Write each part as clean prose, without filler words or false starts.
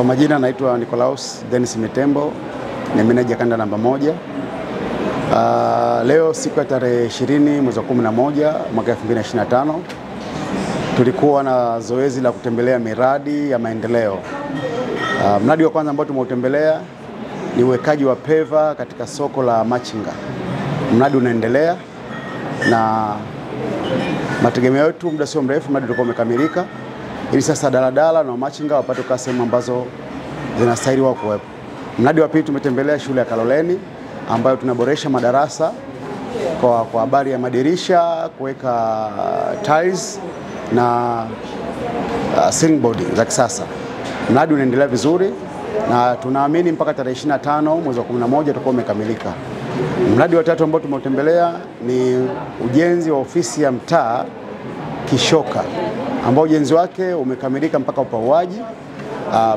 Kwa majina naitwa Nicolaus Dennis Mitembo, ni meneja kanda namba 1. Leo siku ya tarehe 20 mwezi wa 11 mwaka 2025 tulikuwa na zoezi la kutembelea miradi ya maendeleo. Mradi wa kwanza ambao tumeutembelea ni uwekaji wa peva katika soko la Machinga. Mradi unaendelea na mategemeo yetu muda sio mrefu mradi utakuwa umekamilika, ili sasa daladala na Machinga wapate kwa sehemu ambazo zinastahili wao kuwepo. Mradi wa pili tumetembelea shule ya Kaloleni ambayo tunaboresha madarasa kwa habari ya madirisha, kuweka tiles na ceiling board za kisasa. Mradi unaendelea vizuri na tunaamini mpaka tarehe 25 mwezi wa 11 utakuwa umekamilika. Mradi wa tatu ambao tumeutembelea ni ujenzi wa ofisi ya mtaa Kishoka, ambao ujenzi wake umekamilika mpaka upauaji.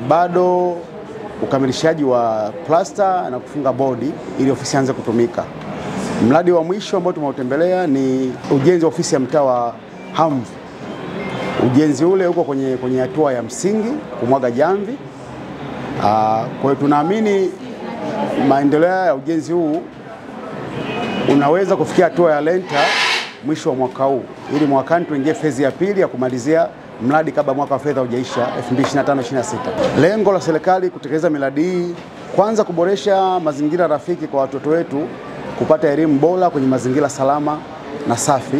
Bado ukamilishaji wa plaster na kufunga bodi ili ofisi ianze kutumika. Mradi wa mwisho ambao tumeutembelea ni ujenzi wa ofisi ya mtaa wa Hamvu. Ujenzi ule uko kwenye hatua ya msingi, kumwaga jamvi. Kwa hiyo tunaamini maendeleo ya ujenzi huu unaweza kufikia hatua ya lenta mwisho wa mwaka huu, ili mwakani tuingie fezi ya pili ya kumalizia mradi kabla mwaka wa fedha hujaisha 2025-26. Lengo la serikali kutekeleza miradi hii, kwanza kuboresha mazingira rafiki kwa watoto wetu kupata elimu bora kwenye mazingira salama na safi.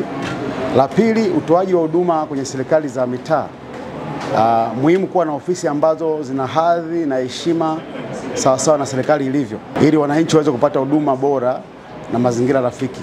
La pili, utoaji wa huduma kwenye serikali za mitaa. Muhimu kuwa na ofisi ambazo zina hadhi na heshima sawa sawa na serikali ilivyo, ili wananchi waweze kupata huduma bora na mazingira rafiki.